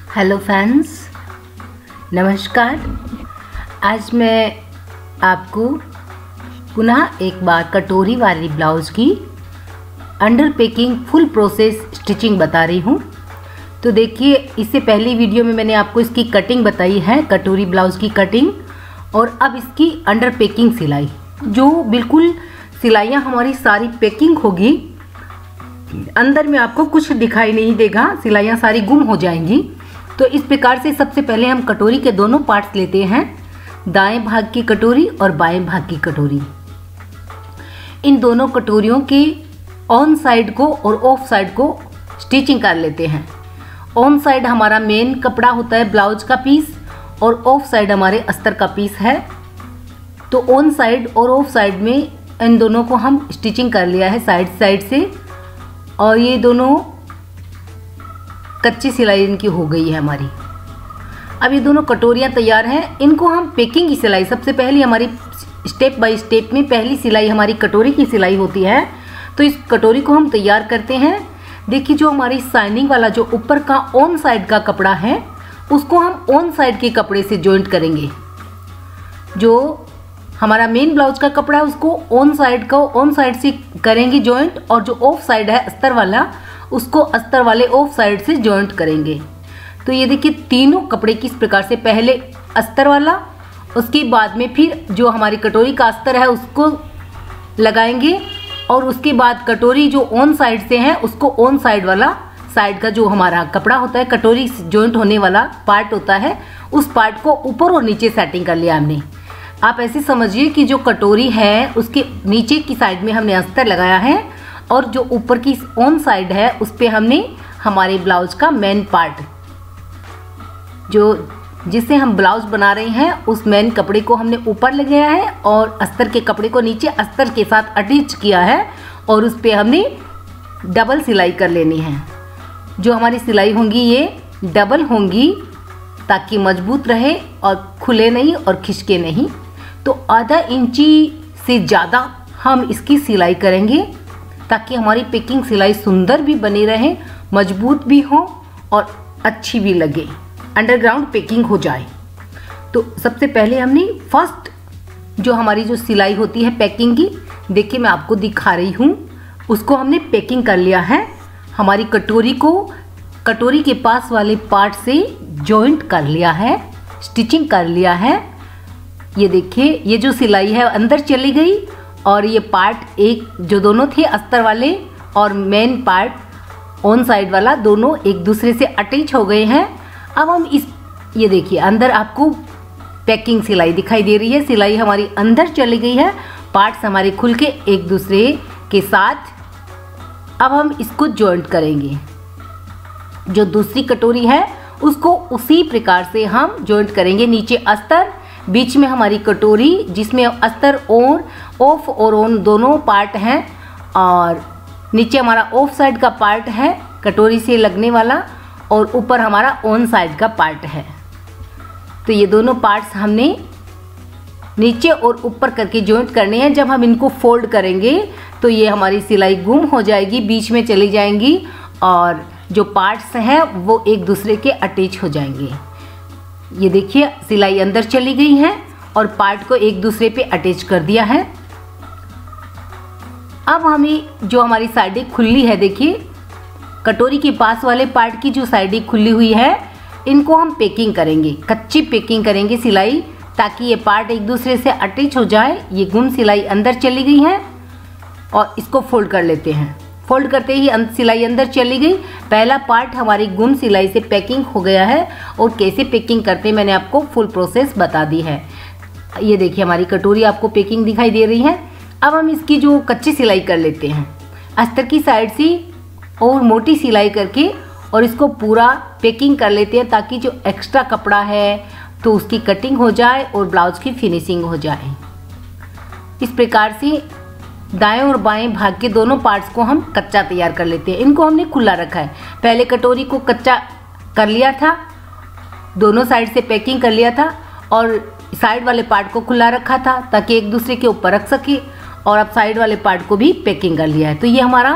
Hello friends, नमस्कार। आज मैं आपको पुनः एक बार कटोरी वाली ब्लाउज़ की under packing full process stitching बता रही हूँ। तो देखिए, इससे पहली वीडियो में मैंने आपको इसकी कटिंग बताई है, कटोरी ब्लाउज़ की कटिंग, और अब इसकी अंडर पेकिंग सिलाई, जो बिल्कुल सिलाइयाँ हमारी सारी पेकिंग होगी, अंदर में आपको कुछ दिखाई नहीं देगा, सिलाइयाँ सारी गुम हो जाएंगी। तो इस प्रकार से सबसे पहले हम कटोरी के दोनों पार्ट्स लेते हैं, दाएं भाग की कटोरी और बाएं भाग की कटोरी। इन दोनों कटोरियों के ऑन साइड को और ऑफ साइड को स्टिचिंग कर लेते हैं। ऑन साइड हमारा मेन कपड़ा होता है ब्लाउज का पीस, और ऑफ साइड हमारे अस्तर का पीस है। तो ऑन साइड और ऑफ साइड में इन दोनों को हम स्टिचिंग कर लिया है साइड साइड से, और ये दोनों कच्ची सिलाई इनकी हो गई है हमारी। अब ये दोनों कटोरियाँ तैयार हैं, इनको हम पेकिंग की सिलाई, सबसे पहले हमारी स्टेप बाय स्टेप में पहली सिलाई हमारी कटोरी की सिलाई होती है। तो इस कटोरी को हम तैयार करते हैं। देखिए, जो हमारी साइनिंग वाला जो ऊपर का ऑन साइड का कपड़ा है, उसको हम ऑन साइड के कपड़े से जॉइंट करेंगे। जो हमारा मेन ब्लाउज का कपड़ा है उसको ऑन साइड से करेंगे जॉइंट, और जो ऑफ साइड है अस्तर वाला, उसको अस्तर वाले ऑफ साइड से जॉइंट करेंगे। तो ये देखिए, तीनों कपड़े किस प्रकार से, पहले अस्तर वाला, उसके बाद में फिर जो हमारी कटोरी का अस्तर है उसको लगाएंगे, और उसके बाद कटोरी जो ऑन साइड से है उसको ऑन साइड वाला, साइड का जो हमारा कपड़ा होता है, कटोरी जॉइंट होने वाला पार्ट होता है, उस पार्ट को ऊपर और नीचे सेटिंग कर लिया हमने। आप ऐसे समझिए कि जो कटोरी है उसके नीचे की साइड में हमने अस्तर लगाया है, और जो ऊपर की ऑन साइड है उस पे हमने हमारे ब्लाउज का मेन पार्ट, जो जिससे हम ब्लाउज बना रहे हैं, उस मेन कपड़े को हमने ऊपर लगाया है, और अस्तर के कपड़े को नीचे अस्तर के साथ अटैच किया है, और उस पे हमने डबल सिलाई कर लेनी है। जो हमारी सिलाई होंगी ये डबल होंगी, ताकि मजबूत रहे और खुले नहीं और खिसके नहीं। तो आधा इंची से ज़्यादा हम इसकी सिलाई करेंगे, ताकि हमारी पेकिंग सिलाई सुंदर भी बनी रहे, मजबूत भी हो और अच्छी भी लगे, अंडरग्राउंड पेकिंग हो जाए। तो सबसे पहले हमने फर्स्ट जो हमारी जो सिलाई होती है पेकिंग की, देखिए मैं आपको दिखा रही हूँ, उसको हमने पेकिंग कर लिया है। हमारी कटोरी को कटोरी के पास वाले पार्ट से जॉइंट कर लिया है, स्टिचिंग कर लिया है। ये देखिए, ये जो सिलाई है अंदर चली गई, और ये पार्ट एक जो दोनों थे अस्तर वाले और मेन पार्ट ऑन साइड वाला, दोनों एक दूसरे से अटैच हो गए हैं। अब हम ये देखिए, अंदर आपको पैकिंग सिलाई दिखाई दे रही है, सिलाई हमारी अंदर चली गई है, पार्ट्स हमारे खुल के एक दूसरे के साथ। अब हम इसको जॉइंट करेंगे। जो दूसरी कटोरी है उसको उसी प्रकार से हम जॉइंट करेंगे। नीचे अस्तर, बीच में हमारी कटोरी, जिसमें अस्तर और ऑफ और ऑन दोनों पार्ट हैं, और नीचे हमारा ऑफ साइड का पार्ट है कटोरी से लगने वाला, और ऊपर हमारा ऑन साइड का पार्ट है। तो ये दोनों पार्ट्स हमने नीचे और ऊपर करके जॉइंट करने हैं। जब हम इनको फोल्ड करेंगे तो ये हमारी सिलाई गुम हो जाएगी, बीच में चली जाएंगी, और जो पार्ट्स हैं वो एक दूसरे के अटैच हो जाएंगे। ये देखिए, सिलाई अंदर चली गई है और पार्ट को एक दूसरे पे अटैच कर दिया है। अब हमें जो हमारी साइडें खुली है, देखिए कटोरी के पास वाले पार्ट की जो साइडें खुली हुई है, इनको हम पेकिंग करेंगे, कच्ची पेकिंग करेंगे सिलाई, ताकि ये पार्ट एक दूसरे से अटैच हो जाए। ये गुम सिलाई अंदर चली गई है, और इसको फोल्ड कर लेते हैं। फोल्ड करते ही सिलाई अंदर चली गई, पहला पार्ट हमारी गुम सिलाई से पेकिंग हो गया है। और कैसे पेकिंग करते हैं मैंने आपको फुल प्रोसेस बता दी है। ये देखिए, हमारी कटोरी आपको पेकिंग दिखाई दे रही है। अब हम इसकी जो कच्ची सिलाई कर लेते हैं, अस्तर की साइड से और मोटी सिलाई करके, और इसको पूरा पेकिंग कर लेते हैं, ताकि जो एक्स्ट्रा कपड़ा है तो उसकी कटिंग हो जाए और ब्लाउज की फिनिशिंग हो जाए। इस प्रकार से दाएं और बाएं भाग के दोनों पार्ट्स को हम कच्चा तैयार कर लेते हैं। इनको हमने खुला रखा है, पहले कटोरी को कच्चा कर लिया था, दोनों साइड से पेकिंग कर लिया था, और साइड वाले पार्ट को खुला रखा था ताकि एक दूसरे के ऊपर रख सके, और अब साइड वाले पार्ट को भी पेकिंग कर लिया है। तो ये हमारा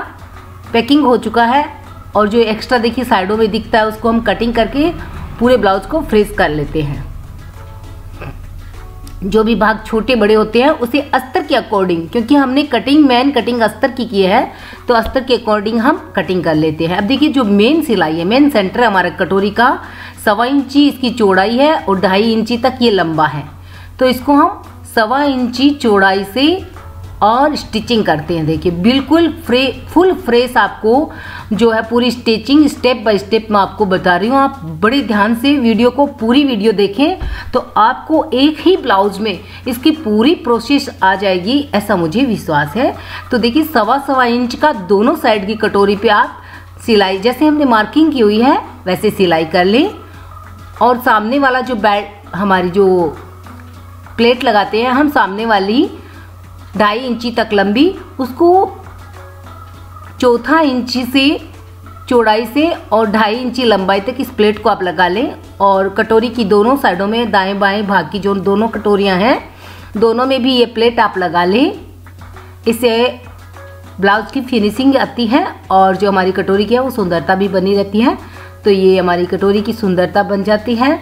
पेकिंग हो चुका है, और जो एक्स्ट्रा देखिए साइडों में दिखता है उसको हम कटिंग करके पूरे ब्लाउज को फ्रेश कर लेते हैं। जो भी भाग छोटे बड़े होते हैं उसे अस्तर के अकॉर्डिंग, क्योंकि हमने कटिंग मेन कटिंग अस्तर की है तो अस्तर के अकॉर्डिंग हम कटिंग कर लेते हैं। अब देखिए जो मेन सिलाई है, मेन सेंटर हमारा कटोरी का 1.25 इंची इसकी चौड़ाई है और 2.5 इंची तक ये लंबा है। तो इसको हम 1.25 इंची चौड़ाई से और स्टिचिंग करते हैं। देखिए बिल्कुल फुल फ्रेश आपको जो है पूरी स्टिचिंग स्टेप बाय स्टेप मैं आपको बता रही हूँ। आप बड़े ध्यान से वीडियो को पूरी वीडियो देखें तो आपको एक ही ब्लाउज में इसकी पूरी प्रोसेस आ जाएगी, ऐसा मुझे विश्वास है। तो देखिए 1.25 इंच का दोनों साइड की कटोरी पे आप सिलाई जैसे हमने मार्किंग की हुई है वैसे सिलाई कर लें। और सामने वाला जो बेल्ट हमारी जो प्लेट लगाते हैं हम, सामने वाली 2.5 इंची तक लंबी, उसको 1/4 इंची से चौड़ाई से और 2.5 इंची लंबाई तक इस प्लेट को आप लगा लें। और कटोरी की दोनों साइडों में दाएं बाएं भाग की जो दोनों कटोरियां हैं दोनों में भी ये प्लेट आप लगा लें। इससे ब्लाउज की फिनिशिंग आती है और जो हमारी कटोरी की है वो सुंदरता भी बनी रहती है। तो ये हमारी कटोरी की सुंदरता बन जाती है।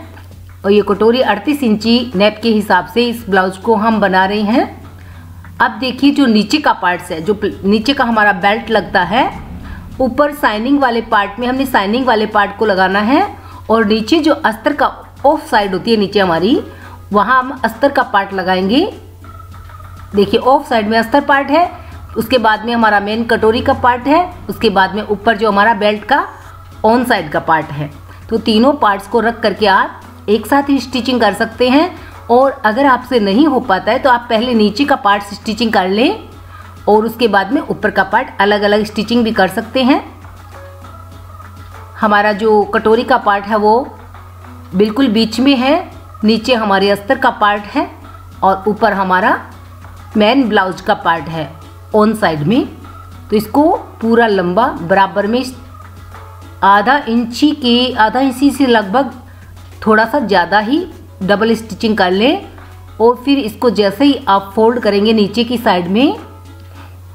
और ये कटोरी 38 इंची नेप के हिसाब से इस ब्लाउज को हम बना रहे हैं। अब देखिए जो नीचे का पार्ट्स है, जो नीचे का हमारा बेल्ट लगता है, ऊपर साइनिंग वाले पार्ट में हमने साइनिंग वाले पार्ट को लगाना है और नीचे जो अस्तर का ऑफ साइड होती है नीचे हमारी, वहाँ हम अस्तर का पार्ट लगाएंगे। देखिए ऑफ साइड में अस्तर पार्ट है, उसके बाद में हमारा मेन कटोरी का पार्ट है, उसके बाद में ऊपर जो हमारा बेल्ट का ऑन साइड का पार्ट है। तो तीनों पार्ट्स को रख करके आप एक साथ ही स्टिचिंग कर सकते हैं। और अगर आपसे नहीं हो पाता है तो आप पहले नीचे का पार्ट स्टिचिंग कर लें और उसके बाद में ऊपर का पार्ट अलग अलग स्टिचिंग भी कर सकते हैं। हमारा जो कटोरी का पार्ट है वो बिल्कुल बीच में है, नीचे हमारे अस्तर का पार्ट है और ऊपर हमारा मेन ब्लाउज का पार्ट है ऑन साइड में। तो इसको पूरा लंबा बराबर में आधा इंची से लगभग थोड़ा सा ज़्यादा ही डबल स्टिचिंग कर लें। और फिर इसको जैसे ही आप फोल्ड करेंगे नीचे की साइड में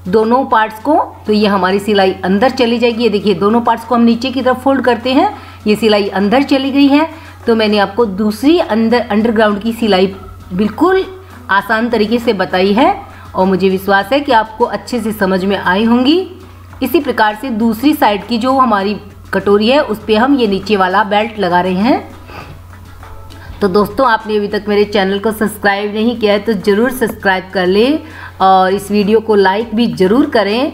दोनों पार्ट्स को, तो ये हमारी सिलाई अंदर चली जाएगी। ये देखिए दोनों पार्ट्स को हम नीचे की तरफ फोल्ड करते हैं, ये सिलाई अंदर चली गई है। तो मैंने आपको दूसरी अंडरग्राउंड की सिलाई बिल्कुल आसान तरीके से बताई है और मुझे विश्वास है कि आपको अच्छे से समझ में आई होंगी। इसी प्रकार से दूसरी साइड की जो हमारी कटोरी है उस पर हम ये नीचे वाला बेल्ट लगा रहे हैं। तो दोस्तों आपने अभी तक मेरे चैनल को सब्सक्राइब नहीं किया है तो ज़रूर सब्सक्राइब कर लें और इस वीडियो को लाइक भी ज़रूर करें।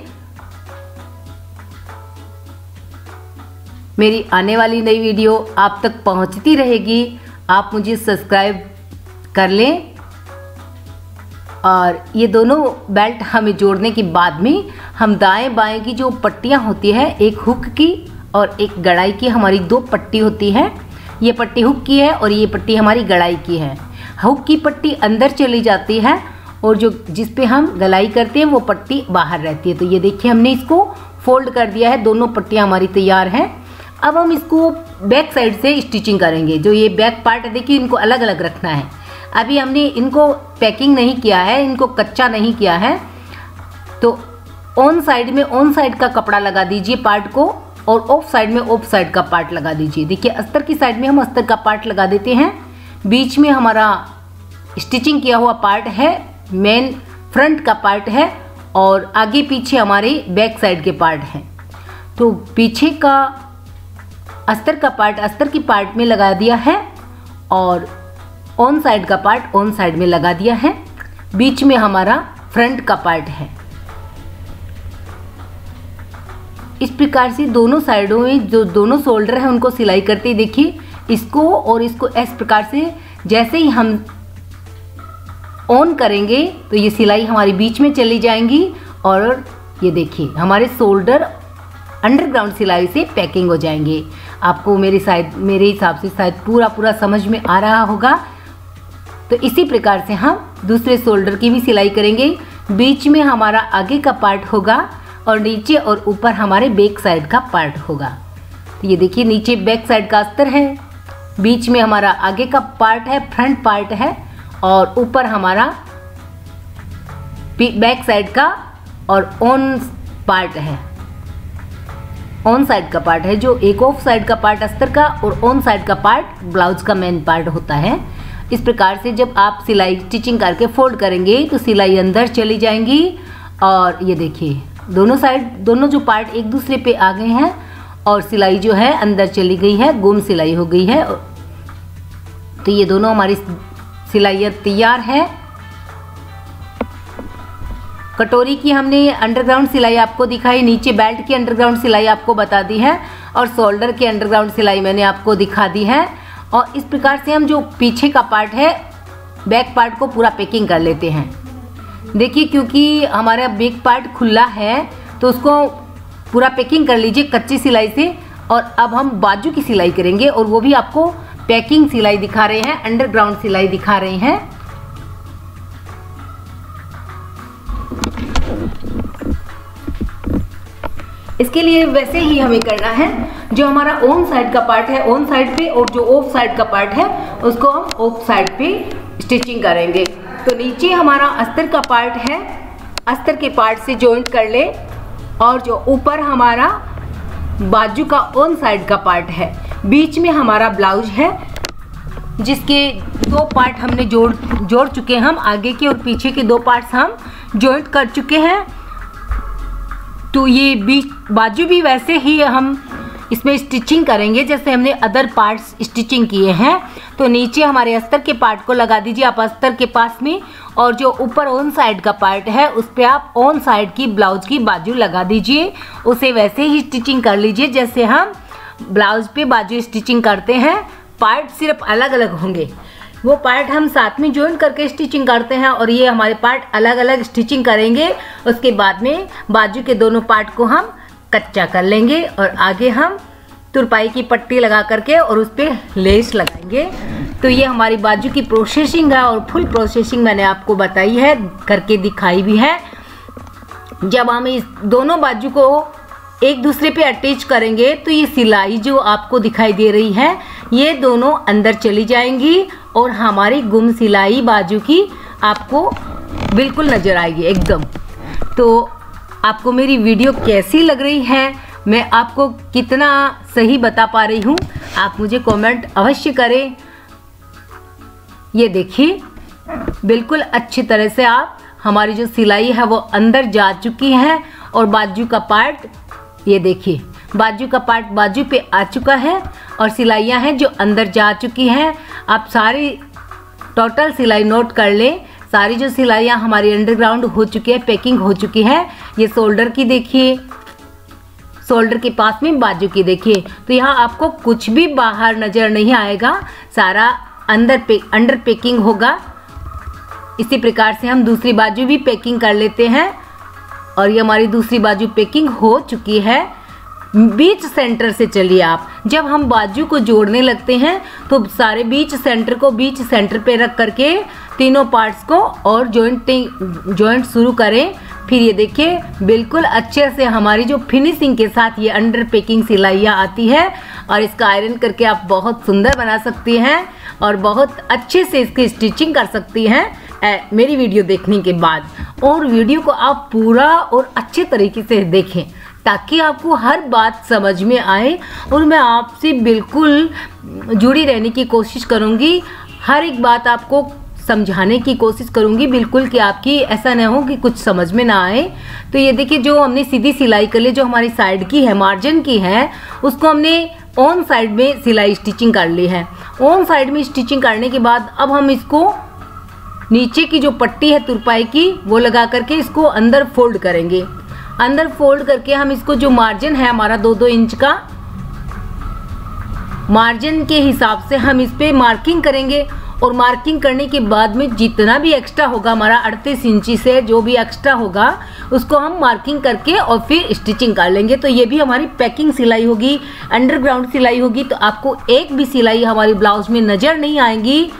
मेरी आने वाली नई वीडियो आप तक पहुंचती रहेगी, आप मुझे सब्सक्राइब कर लें। और ये दोनों बेल्ट हमें जोड़ने के बाद में हम दाएं बाएं की जो पट्टियां होती है, एक हुक की और एक गड़ाई की, हमारी 2 पट्टी होती है। ये पट्टी हुक की है और ये पट्टी हमारी गड़ाई की है। हुक की पट्टी अंदर चली जाती है और जो जिस पे हम गलाई करते हैं वो पट्टी बाहर रहती है। तो ये देखिए हमने इसको फोल्ड कर दिया है, दोनों पट्टियाँ हमारी तैयार हैं। अब हम इसको बैक साइड से स्टिचिंग करेंगे। जो ये बैक पार्ट है देखिए इनको अलग अलग रखना है। अभी हमने इनको पैकिंग नहीं किया है, इनको कच्चा नहीं किया है। तो ऑन साइड में ऑन साइड का कपड़ा लगा दीजिए पार्ट को और ऑफ साइड में ऑफ साइड का पार्ट लगा दीजिए। देखिए अस्तर की साइड में हम अस्तर का पार्ट लगा देते हैं, बीच में हमारा स्टिचिंग किया हुआ पार्ट है, मेन फ्रंट का पार्ट है और आगे पीछे हमारे बैक साइड के पार्ट हैं। तो पीछे का अस्तर का पार्ट अस्तर की पार्ट में लगा दिया है और ऑन साइड का पार्ट ऑन साइड में लगा दिया है, बीच में हमारा फ्रंट का पार्ट है। इस प्रकार से दोनों साइडों में जो दोनों शोल्डर हैं उनको सिलाई करते ही देखिए इसको और इसको इस प्रकार से जैसे ही हम ऑन करेंगे तो ये सिलाई हमारी बीच में चली जाएंगी और ये देखिए हमारे शोल्डर अंडरग्राउंड सिलाई से पैकिंग हो जाएंगे। आपको मेरे हिसाब से शायद पूरा समझ में आ रहा होगा। तो इसी प्रकार से हम दूसरे शोल्डर की भी सिलाई करेंगे। बीच में हमारा आगे का पार्ट होगा और नीचे और ऊपर हमारे बैक साइड का पार्ट होगा। तो ये देखिए नीचे बैक साइड का अस्तर है, बीच में हमारा आगे का पार्ट है, फ्रंट पार्ट है और ऊपर हमारा बैक साइड का और ऑन पार्ट है। ऑन साइड का पार्ट है, जो एक ऑफ साइड का पार्ट अस्तर का और ऑन साइड का पार्ट ब्लाउज का मेन पार्ट होता है। इस प्रकार से जब आप सिलाई स्टिचिंग करके फोल्ड करेंगे तो सिलाई अंदर चली जाएंगी और ये देखिए दोनों साइड, दोनों जो पार्ट एक दूसरे पे आ गए हैं और सिलाई जो है अंदर चली गई है, गुम सिलाई हो गई है। तो ये दोनों हमारी सिलाइयाँ तैयार है। कटोरी की हमने अंडरग्राउंड सिलाई आपको दिखाई, नीचे बेल्ट की अंडरग्राउंड सिलाई आपको बता दी है और शोल्डर की अंडरग्राउंड सिलाई मैंने आपको दिखा दी है। और इस प्रकार से हम जो पीछे का पार्ट है, बैक पार्ट को पूरा पैकिंग कर लेते हैं। देखिए क्योंकि हमारा बैक पार्ट खुला है तो उसको पूरा पैकिंग कर लीजिए कच्ची सिलाई से। और अब हम बाजू की सिलाई करेंगे और वो भी आपको पैकिंग सिलाई दिखा रहे हैं, अंडरग्राउंड सिलाई दिखा रहे हैं। इसके लिए वैसे ही हमें करना है, जो हमारा ऑन साइड का पार्ट है ऑन साइड पे और जो ऑफ साइड का पार्ट है उसको हम ऑफ साइड पे स्टिचिंग करेंगे। तो नीचे हमारा अस्तर का पार्ट है, अस्तर के पार्ट से जॉइंट कर ले और जो ऊपर हमारा बाजू का ऑन साइड का पार्ट है, बीच में हमारा ब्लाउज है जिसके दो पार्ट हमने जोड़ चुके हैं। हम आगे के और पीछे के दो पार्ट्स हम जॉइंट कर चुके हैं। तो ये बीच बाजू भी वैसे ही हम इसमें स्टिचिंग करेंगे जैसे हमने अदर पार्ट्स स्टिचिंग किए हैं। तो नीचे हमारे अस्तर के पार्ट को लगा दीजिए आप अस्तर के पास में, और जो ऊपर ऑन साइड का पार्ट है उस पर आप ऑन साइड की ब्लाउज की बाजू लगा दीजिए। उसे वैसे ही स्टिचिंग कर लीजिए जैसे हम ब्लाउज पे बाजू स्टिचिंग करते हैं। पार्ट सिर्फ अलग अलग होंगे, वो पार्ट हम साथ में जॉइन करके स्टिचिंग करते हैं और ये हमारे पार्ट अलग अलग स्टिचिंग करेंगे। उसके बाद में बाजू के दोनों पार्ट को हम कच्चा कर लेंगे और आगे हम तुरपाई की पट्टी लगा करके और उस पर लेस लगाएंगे। तो ये हमारी बाजू की प्रोसेसिंग है और फुल प्रोसेसिंग मैंने आपको बताई है, करके दिखाई भी है। जब हम इस दोनों बाजू को एक दूसरे पे अटैच करेंगे तो ये सिलाई जो आपको दिखाई दे रही है ये दोनों अंदर चली जाएंगी और हमारी गुम सिलाई बाजू की आपको बिल्कुल नज़र आएगी एकदम। तो आपको मेरी वीडियो कैसी लग रही है, मैं आपको कितना सही बता पा रही हूँ, आप मुझे कमेंट अवश्य करें। ये देखिए बिल्कुल अच्छी तरह से आप हमारी जो सिलाई है वो अंदर जा चुकी है और बाजू का पार्ट ये देखिए बाजू का पार्ट बाजू पे आ चुका है और सिलाइयाँ हैं जो अंदर जा चुकी हैं। आप सारी टोटल सिलाई नोट कर लें, सारी जो सिलाइयाँ हमारी अंडरग्राउंड हो चुकी है, पैकिंग हो चुकी है। ये शोल्डर की देखिए, शोल्डर के पास में बाजू की देखिए, तो यहाँ आपको कुछ भी बाहर नज़र नहीं आएगा, सारा अंडर पैकिंग होगा। इसी प्रकार से हम दूसरी बाजू भी पैकिंग कर लेते हैं और ये हमारी दूसरी बाजू पैकिंग हो चुकी है। बीच सेंटर से चलिए आप, जब हम बाजू को जोड़ने लगते हैं तो सारे बीच सेंटर को बीच सेंटर पे रख करके तीनों पार्ट्स को और जॉइंट शुरू करें। फिर ये देखिए बिल्कुल अच्छे से हमारी जो फिनिशिंग के साथ ये अंडर पैकिंग सिलाइयाँ आती है और इसका आयरन करके आप बहुत सुंदर बना सकती हैं और बहुत अच्छे से इसकी स्टिचिंग कर सकती हैं मेरी वीडियो देखने के बाद। और वीडियो को आप पूरा और अच्छे तरीके से देखें ताकि आपको हर बात समझ में आए और मैं आपसे बिल्कुल जुड़ी रहने की कोशिश करूँगी, हर एक बात आपको समझाने की कोशिश करूँगी बिल्कुल कि आपकी ऐसा ना हो कि कुछ समझ में ना आए। तो ये देखिए जो हमने सीधी सिलाई कर ली, जो हमारी साइड की है मार्जिन की है, उसको हमने ऑन साइड में सिलाई स्टिचिंग कर ली है। ऑन साइड में स्टिचिंग करने के बाद अब हम इसको नीचे की जो पट्टी है तुरपाई की वो लगा करके इसको अंदर फोल्ड करेंगे। अंदर फोल्ड करके हम इसको जो मार्जिन है हमारा 2-2 इंच का मार्जिन के हिसाब से हम इस पे मार्किंग करेंगे और मार्किंग करने के बाद में जितना भी एक्स्ट्रा होगा हमारा 38 इंची से जो भी एक्स्ट्रा होगा उसको हम मार्किंग करके और फिर स्टिचिंग कर लेंगे। तो ये भी हमारी पैकिंग सिलाई होगी, अंडरग्राउंड सिलाई होगी। तो आपको एक भी सिलाई हमारी ब्लाउज में नज़र नहीं आएगी।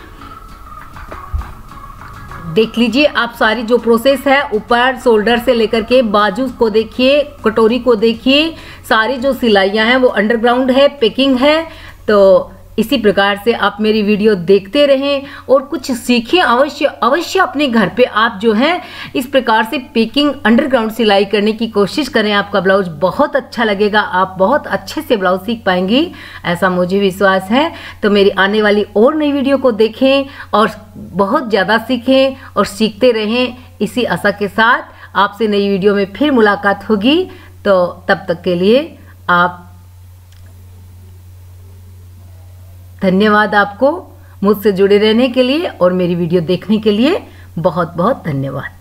देख लीजिए आप सारी जो प्रोसेस है, ऊपर शोल्डर से लेकर के बाजू को देखिए, कटोरी को देखिए, सारी जो सिलाइयाँ हैं वो अंडरग्राउंड है, पैकिंग है। तो इसी प्रकार से आप मेरी वीडियो देखते रहें और कुछ सीखें अवश्य अपने घर पे आप जो है इस प्रकार से पिकिंग अंडरग्राउंड सिलाई करने की कोशिश करें। आपका ब्लाउज बहुत अच्छा लगेगा, आप बहुत अच्छे से ब्लाउज सीख पाएंगी, ऐसा मुझे विश्वास है। तो मेरी आने वाली और नई वीडियो को देखें और बहुत ज़्यादा सीखें और सीखते रहें। इसी आशा के साथ आपसे नई वीडियो में फिर मुलाकात होगी। तो तब तक के लिए आप धन्यवाद। आपको मुझसे जुड़े रहने के लिए और मेरी वीडियो देखने के लिए बहुत बहुत धन्यवाद।